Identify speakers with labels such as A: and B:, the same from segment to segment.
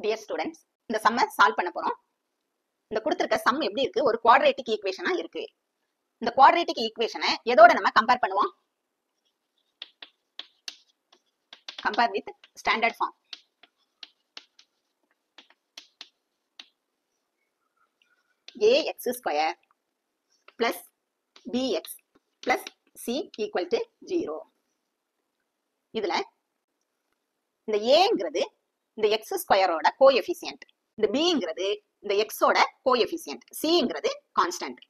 A: Dear students, இந்த சம்ம solve பண்ண போறோம். இந்த கொடுத்திருக்க சம் எப்படி இருக்கு? ஒரு குவாட்ரேட்டிக் ஈக்குவேஷனா இருக்கு. இந்த குவாட்ரேட்டிக் ஈக்குவேஷனை எதோட நம்ம கம்பேர் பண்ணுவோம்? Compare with standard form. ax square plus bx plus c equal to 0. இதுல இந்த ஏங்கிறது இந்த எக்ஸ் ஸ்கொயரோட கோஎஃபிசியன்ட், இந்த பிங்கிறது இந்த எக்ஸோட கோஎஃபிசியன்ட், சிங்கிறது கான்ஸ்டன்ட்.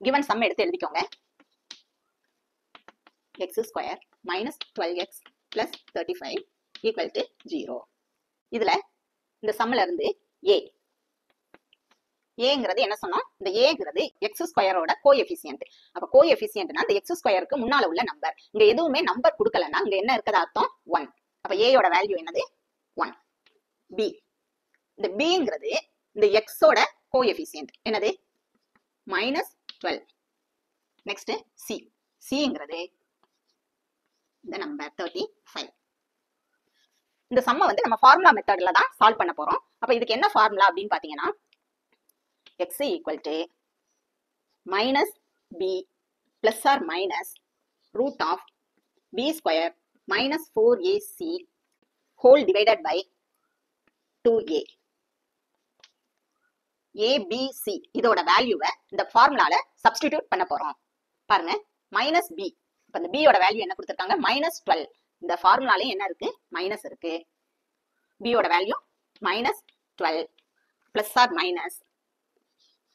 A: கிவன் சம் எடுத்து எழுதிக்கோங்க. X square minus 12x plus 35 equal to 0. இதுல இந்த சம்ல இருந்து ஏங்கிறது என்ன சொன்னோம்? இந்த ஏங்கிறது எக்ஸ் ஸ்கொயரோட கோஎஃபிசியன்ட். அப்ப கோஎஃபிசியன்ட்னா இந்த எக்ஸ் ஸ்கொயருக்கு முன்னால உள்ள நம்பர். இங்க எதுவுமே நம்பர் கொடுக்கலன்னா இங்க என்ன இருக்கிறது அர்த்தம்? 1. அப்ப ஏயோட வேல்யூ என்னது? 1. பி, இந்த பிங்கிறது இந்த எக்ஸோட கோஎஃபிசியன்ட் என்னது? மைனஸ் 12. நெக்ஸ்ட் சி, சிங்கிறது இந்த நம்பர் 35. இந்த சம்ம வந்து நம்ம ஃபார்முலா மெத்தட்ல தான் சால்வ் பண்ண போறோம். அப்ப இதுக்கு என்ன ஃபார்முலா அப்படின்னு பாத்தீங்கன்னா, x equal to minus b plus or minus root of b square minus 4ac whole divided by 2a. abc இதோட வேல்யூவை இந்த ஃபார்முலால சப்ஸ்டிடியூட் பண்ண போறோம். பாருங்க, மைனஸ் b. இப்ப இந்த b யோட வேல்யூ என்ன கொடுத்திருக்காங்க? மைனஸ் 12. இந்த ஃபார்முலால என்ன இருக்கு? மைனஸ் இருக்கு. b யோட value minus 12 plus or minus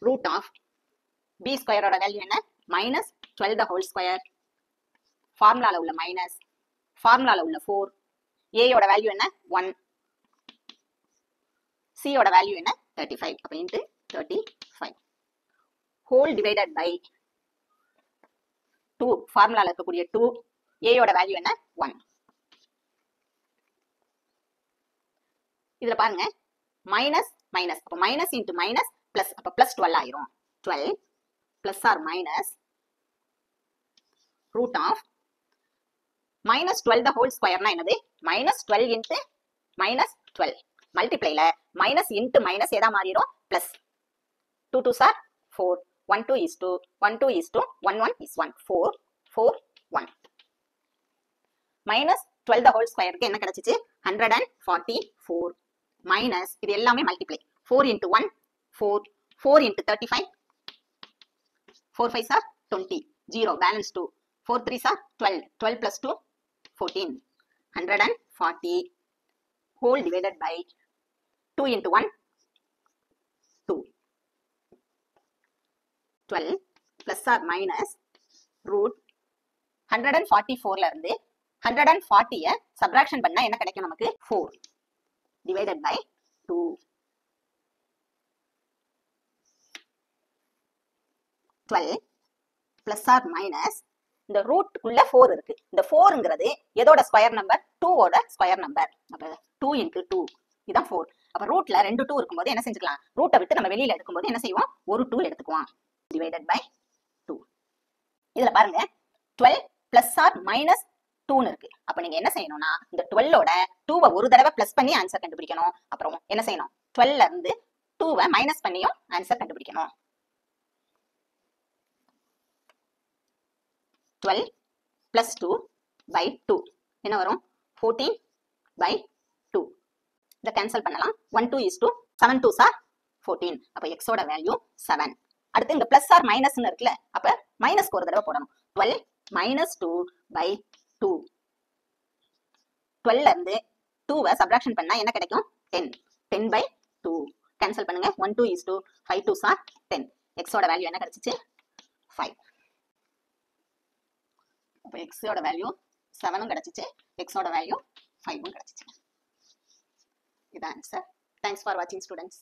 A: root of b ஸ்கொயரோட வேல்யூ என்ன? Minus 12 the whole square. ஃபார்முலால உள்ள மைனஸ், ஃபார்முலால உள்ள 4. a யோட வேல்யூ என்ன? 1. c யோட வேல்யூ என்ன? 35. அப்ப இன்டு 35 ஹோல் டிவைடட் பை 2. ஃபார்முலால இருக்கக்கூடிய 2. a யோட வேல்யூ என்ன? 1. இதுல பாருங்க, மைனஸ் மைனஸ், அப்ப மைனஸ் இன்டு மைனஸ் பிளஸ், அப்ப பிளஸ் 12 ஆயிரும். 12 plus or minus root of minus 12 the whole ஸ்கொயர்னா என்னது? Minus 12 into minus 12. மல்டிப்ளைல மைனஸ் இன்ட்டு மைனஸ் எதா மாறிடும்? Plus. 2 2s are 4. 1 2 is 2. 1 2 is 2. 1 1 is 1. 4 4 1. Minus 12 the whole ஸ்கொயருக்கு என்ன கிடைச்சிச்சு? 144. மைனஸ் இது எல்லாமே multiply. 4 into 1 4. 4 into 35. 4 5s are 20. 0 balance 2. 4 3s are 12. 12 plus 2 14. 140 whole divided by 2 into 1 2. 12 plus or minus root 144ல இருந்து 140ய subtraction பண்ணா என்ன கிடைக்கும் நமக்கு? 4 divided by 2. 12 plus or minus இந்த ரூட் குள்ள 4 இருக்கு. இந்த 4ங்கிறது எதோட ஸ்கொயர் நம்பர்? 2 ஓட ஸ்கொயர் நம்பர். அப்ப 2 into 2 இதான் 4. அப்ப ரூட்ல 2 2 இருக்கும்போது என்ன செஞ்சுக்கலாம்? ரூட்டை விட்டு நம்ம வெளியில எடுக்கும்போது என்ன செய்வோம்? ஒரு 2 எடுத்துக்குவோம். Divided by 2. இதுல பாருங்க, 12 பிளஸ் ஆர் மைனஸ் 2ன்னு இருக்கு. அப்ப நீங்க என்ன செய்யணும்னா, இந்த 12ஓட 2வை ஒரு தடவை பிளஸ் பண்ணி ஆன்சர் கண்டுபிடிக்கணும். அப்புறம் என்ன செய்யணும்? 12ல இருந்து 2வை மைனஸ் பண்ணியும் ஆன்சர் கண்டுபிடிக்கணும். 12 plus 2 by 2 என்ன வரும்? 14 by 2. இதை கேன்சல் பண்ணலாம். 1 2 is 2. 7 2s are 14. அப்ப x ஓட வேல்யூ 7. அடுத்து இந்த பிளஸ் ஆர் மைனஸ் இருக்குல்ல, அப்ப மைனஸ்க்கு ஒரு தடவை போடணும். 12 minus 2 by 2. 12ல இருந்து 2வை சப்ட்ராக்ஷன் பண்ணா என்ன கிடைக்கும்? 10. 10 by 2. கேன்சல் பண்ணுங்க. 1 2 is 2. 5 2s are 10. x ஓட வேல்யூ என்ன கிடைச்சிச்சு? 5. அப்ப x ஓட வேல்யூ 7ம் கிடைச்சிச்சு, x ஓட வேல்யூ 5ம் கிடைச்சிச்சு. இதான் ஆன்சர். தேங்க்ஸ் ஃபார் வாட்சிங் ஸ்டூடெண்ட்ஸ்.